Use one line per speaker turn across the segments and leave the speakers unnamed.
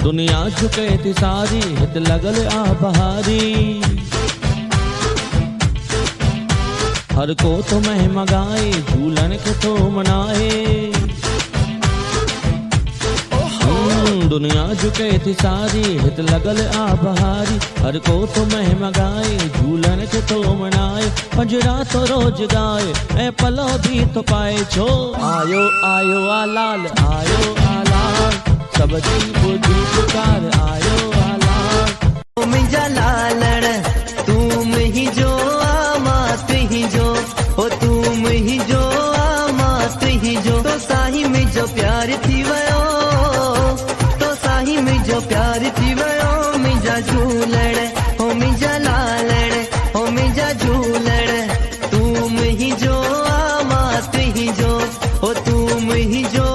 दुनिया झुके थी सारी हित लगल आ बहारी। हर को तो मह मगाए झूलन के तो मनाए। दुनिया झुके थी सारी हित लगल आ बहारी। हर को तो मह मगाए झूलन के तो मनाए। पंजरा तो रोज गाए ऐ पलो भी तो पाए छो। आयो आयो आलाल आयो आलाल सबकी बुद्धि पुकार आयो आलाल।
मुंहिंजा लालण तूं ही जो मात ही जो ओ तूं ही जो मात ही जो। तो साही मुंहिंजो प्यार थी वियो तो साही मुंहिंजो प्यार थी वियो। मुंहिंजा झूलण ओ मुंहिंजा लालण ओ मुंहिंजा झूलण तूं ही जो मात ही जो ओ तूं ही जो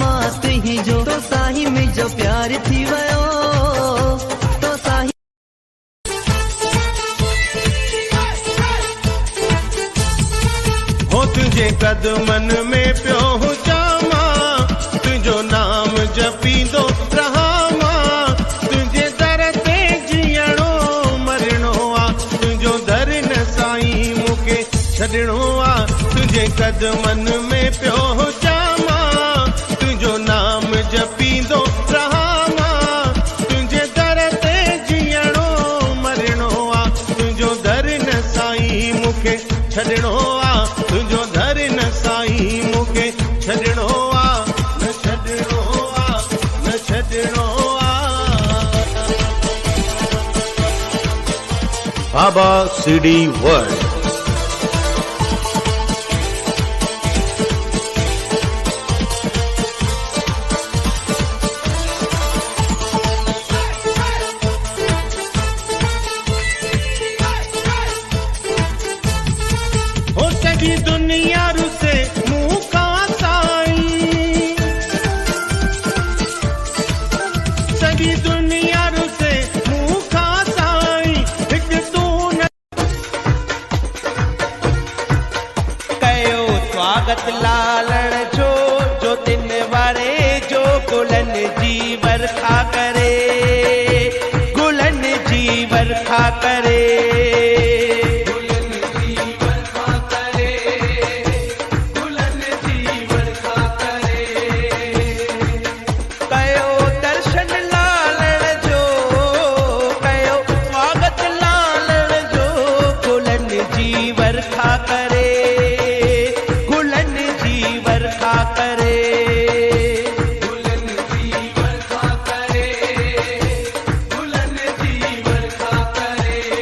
मात ही जो। तो साही मुंहिंजो प्यार थी वियो तो साही।
हो तुझे कदमन में पियो हुजामा तुझो नाम जपींदो रहा मां। तुझे दर ते जीअणो मरणो आ तुझो दर न साईं मूंखे छॾणो आ। तुझे कदमन में पियो हुजामा तुझो नाम जपींदो रहा मां। तुझे दर ते जीअणो मरणो आ तुझो दर न साईं मूंखे छॾणो आ। तुझो दर न साईं मूंखे छॾणो आ न छॾणो आ न छॾणो आ। बाबा सीडी वर्ल्ड। हो सॼी दुनिया रुसे मूं खां साईं। सॼी दुनिया रुसे मूं खां साईं। हिकु तूं न
कयो स्वागत लालण जो दिन वारे जो गुलन जी वर्खा करे गुलन जी वर्खा करे। कयो दर्शन लालण जो कयो स्वागत लालण जो गुलन जी वर्खा करे गुलन जी वर्खा करे।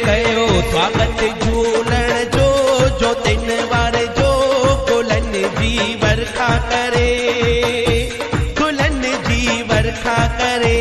कयो स्वागत झूलण जो दिन वारे जो गुलन जी वर्खा करे गुलन जी वर्खा करे।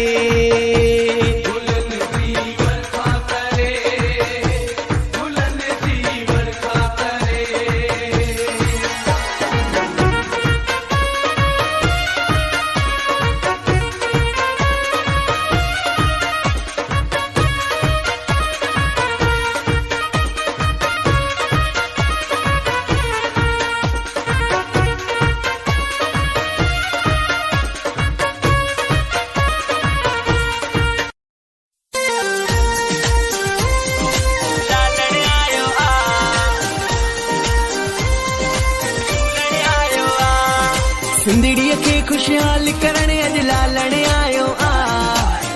सिंधड़ीअ खे खुशहाल करण अॼु लालण आयो आ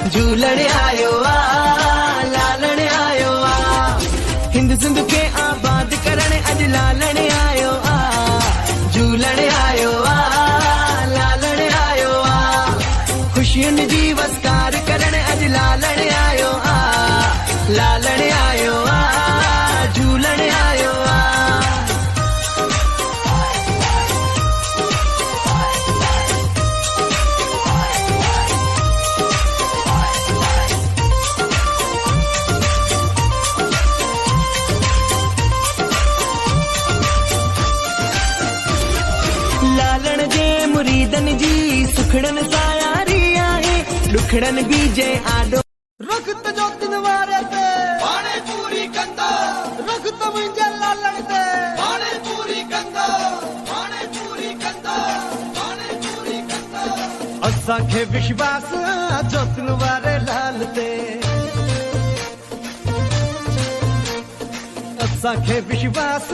झूलण आयो आ लालण आयो आ। हिंद सिंध खे आबाद करण अॼु लालण आयो आ झूलण आयो आ लालण आयो आ। खुशियुनि जी वसकार करण अॼु लालण आयो आ लालण आयो आ झूलण आयो आ। लालण जे मुरीदन जी सुखड़न सायारी आहे ॾुखड़न बि जे आॾो।
रखत जो दिन वारे ते हाणे पूरी कंदा रखत मुंहिंजे लालण ते हाणे पूरी कंदा हाणे पूरी कंदा हाणे पूरी कंदा। असांखे विश्वास
जोतन वारे लाल ते असांखे विश्वास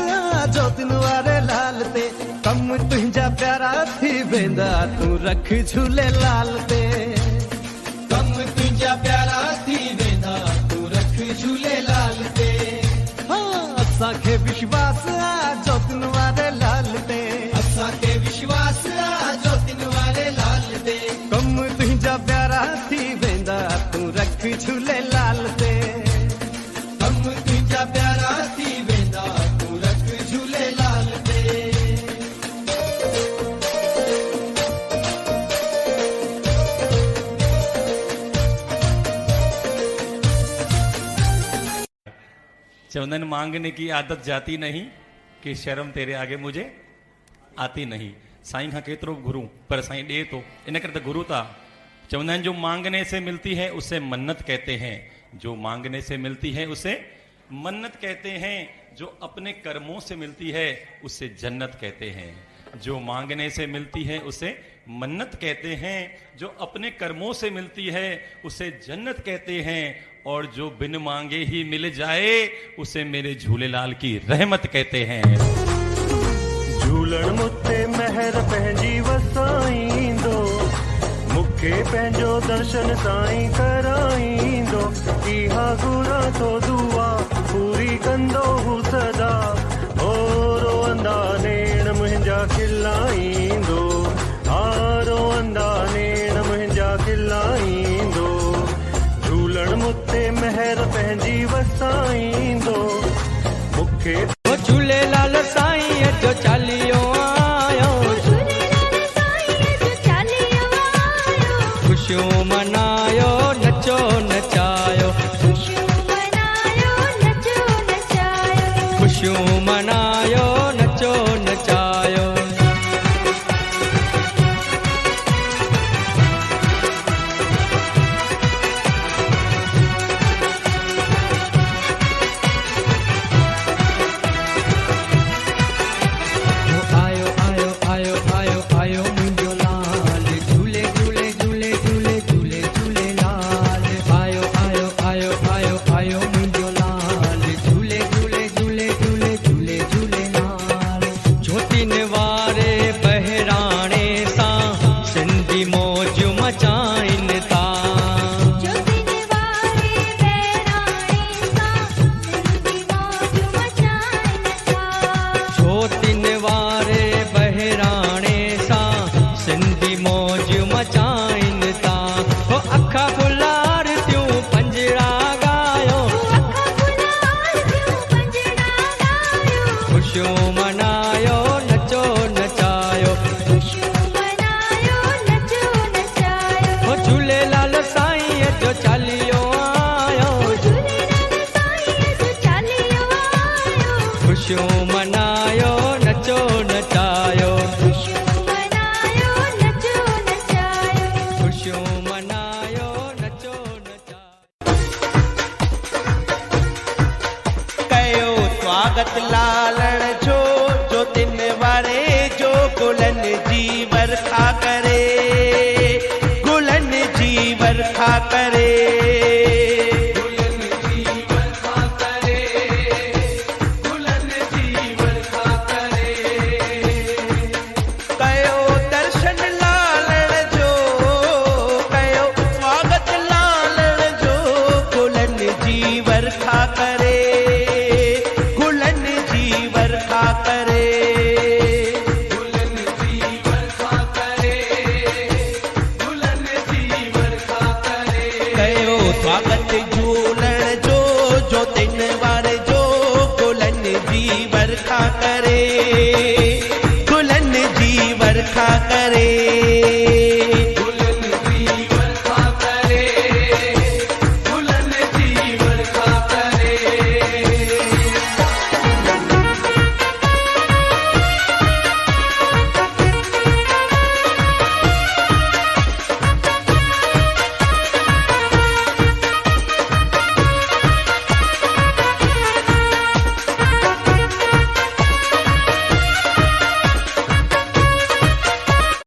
जोतन वारे लाल ते कम तुंहिंजा प्यारा थी वेंदा तूं रख झूले लाल ते कम तुंहिंजा प्यारा थी वेंदा तूं रख झूले लाल ते असांखे विश्वास जोतन वारे लाल ते असांखे विश्वास जोतन वारे लाल ते कम तुंहिंजा प्यारा थी वेंदा तूं रख झूले लाल ते कम तुंहिंजा प्यारा थी वेंदा तूं रख झूले लाल ते
चवंदन मांगने की आदत जाती नहीं कि शर्म तेरे आगे मुझे आती नहीं। साईं खां केतिरो घुरूं पर साईं ॾे तो इन करे त घुरूं था। चवंदा आहिनि जो मांगने से मिलती है उसे मन्नत कहते हैं, जो मांगने से मिलती है उसे मन्नत कहते हैं, जो अपने कर्मों से मिलती है उसे जन्नत कहते हैं। जो मांगने से मिलती है उसे मन्नत कहते हैं, जो अपने कर्मों से मिलती है उसे जन्नत कहते हैं, और जो बिन मांगे ही मिल जाए उसे मेरे झूलेलाल की रहमत कहते हैं।
झूलण मुते महर पंहिंजी वसाईंदो, मूंखे पंहिंजो दर्शन साईं कराईंदो, इहा घुरां थो दुआ पूरी कंदो हू सदा, ओ रोअंदा नेण मुंहिंजा खिलाईंदो, आ रोअंदा नेण मुंहिंजा खिलाईंदो। झूलण मुते महर पंहिंजी वसाईंदो, मूंखे
झूलेलाल साईं जो चालीहो आयो, खुशियूं मनायो नचो नचायो, खुशियूं मनायो नचो नचायो।
स्वागत लालण जो, जो दिन वारे जो गुलन जी वर्खा करे, गुलन जी वर्खा करे, गुलन जी वर्खा करे, गुलन जी वर्खा करे। कयो दर्शन लालण जो, कयो स्वागत लालण जो, गुलन जी वर्खा करे, करे, गुलन जी वर्खा करे, गुलन जी वर्खा करे। कयो स्वागत झूलण जो, जो दिन वारे जो गुलन जी वर्खा करे, गुलन जी वर्खा करे।